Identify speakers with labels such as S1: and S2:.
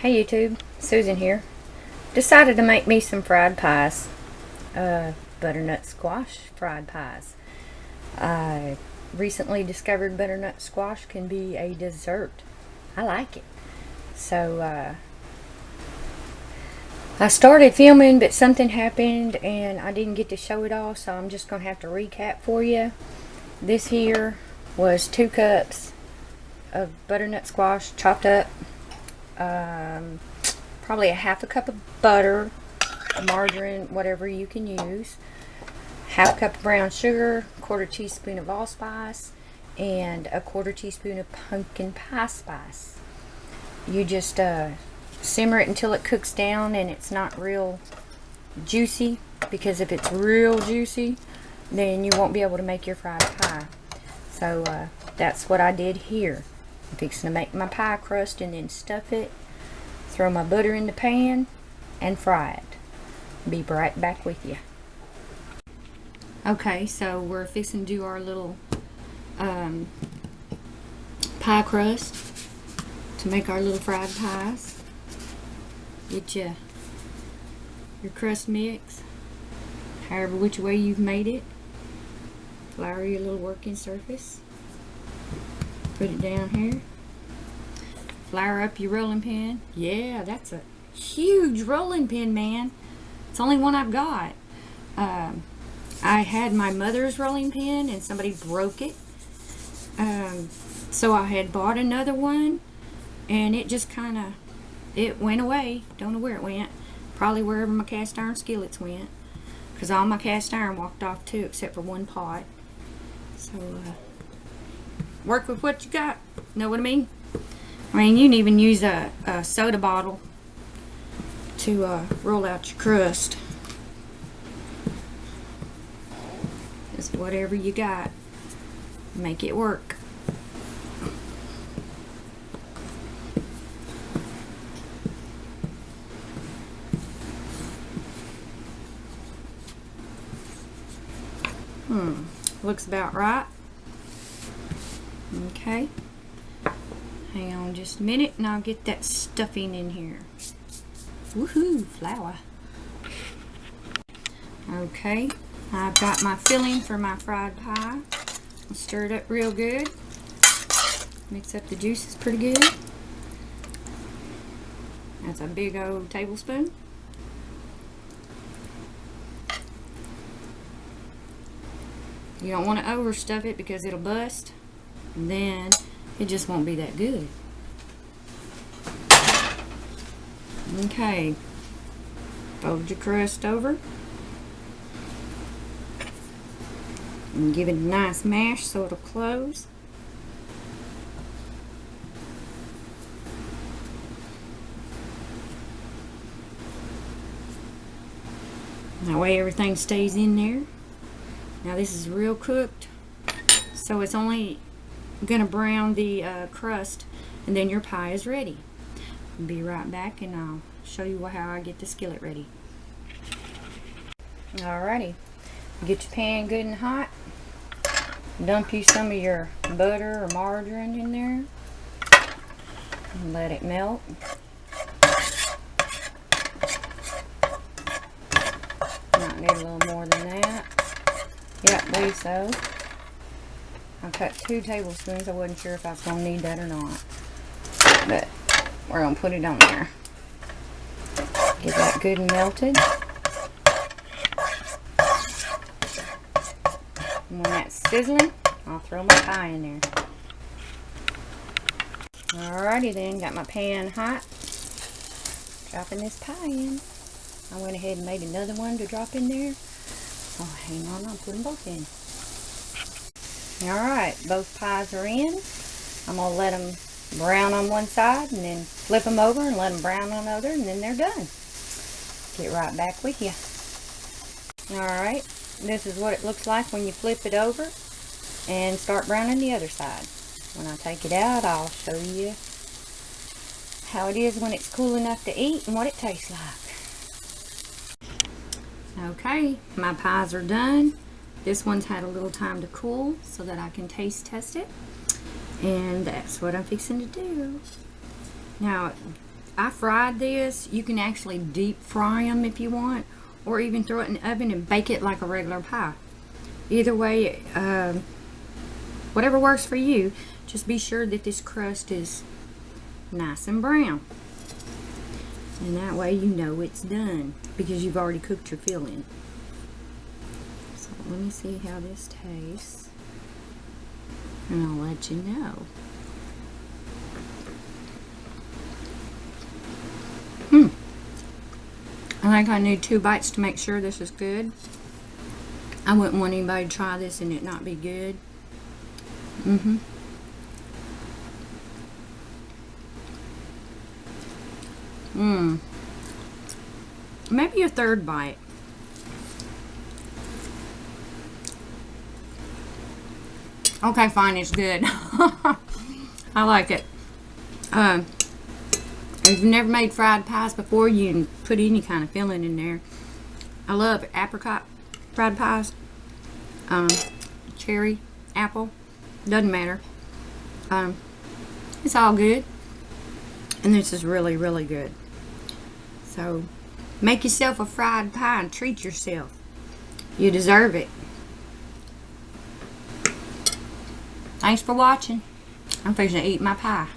S1: Hey YouTube, Susan here. Decided to make me some fried pies. Butternut squash fried pies. I recently discovered butternut squash can be a dessert. I like it. So I started filming, but something happened and I didn't get to show it all, so I'm just going to have to recap for you. This here was 2 cups of butternut squash chopped up. Probably a half a cup of butter, margarine, whatever you can use, half cup of brown sugar, 1/4 teaspoon of allspice, and a 1/4 teaspoon of pumpkin pie spice. You just simmer it until it cooks down and it's not real juicy, because if it's real juicy then you won't be able to make your fried pie. So that's what I did here. I'm fixing to make my pie crust and then stuff it, throw my butter in the pan, and fry it. Be right back with you. Okay, so we're fixing to do our little pie crust to make our little fried pies. Get your crust mix, however which way you've made it. Flour your little working surface. Put it down here. Flour up your rolling pin. Yeah, that's a huge rolling pin, man. It's the only one I've got. I had my mother's rolling pin and somebody broke it. So I had bought another one and it just it went away. Don't know where it went. Probably wherever my cast iron skillets went, because all my cast iron walked off too, except for one pot. So work with what you got. Know what I mean? I mean, you can even use a soda bottle to roll out your crust. Just whatever you got, make it work. Looks about right. Okay. Hang on just a minute and I'll get that stuffing in here. Woohoo, flour. Okay, I've got my filling for my fried pie. I'll stir it up real good. Mix up the juices pretty good. That's a big old tablespoon. You don't want to overstuff it because it'll bust, and then it just won't be that good. Okay, fold your crust over and give it a nice mash so it'll close. That way everything stays in there. Now this is real cooked, so it's only gonna brown the crust and then your pie is ready. I'll be right back and I'll show you how I get the skillet ready. Alrighty, get your pan good and hot. Dump you some of your butter or margarine in there and let it melt. Might need a little more than that. Yep, I believe so. I cut 2 tablespoons. I wasn't sure if I was going to need that or not, but we're going to put it on there. Get that good and melted. And when that's sizzling, I'll throw my pie in there. Alrighty then, got my pan hot. Dropping this pie in. I went ahead and made another one to drop in there. Oh, hang on, I'll put them both in. Alright, both pies are in. I'm going to let them brown on one side and then flip them over and let them brown on the other, and then they're done. Get right back with you. Alright, this is what it looks like when you flip it over and start browning the other side. When I take it out, I'll show you how it is when it's cool enough to eat and what it tastes like. Okay, my pies are done. This one's had a little time to cool so that I can taste test it. And that's what I'm fixing to do. Now, I fried this. You can actually deep fry them if you want, or even throw it in the oven and bake it like a regular pie. Either way, whatever works for you. Just be sure that this crust is nice and brown. And that way you know it's done because you've already cooked your filling. So let me see how this tastes, and I'll let you know. I think I need 2 bites to make sure this is good. I wouldn't want anybody to try this and it not be good. Maybe a 3rd bite. Okay, fine, it's good. I like it. If you've never made fried pies before, you can put any kind of filling in there. I love apricot fried pies. Cherry, apple, doesn't matter. It's all good. And this is really, really good. So, make yourself a fried pie and treat yourself. You deserve it. Thanks for watching. I'm fixing to eat my pie.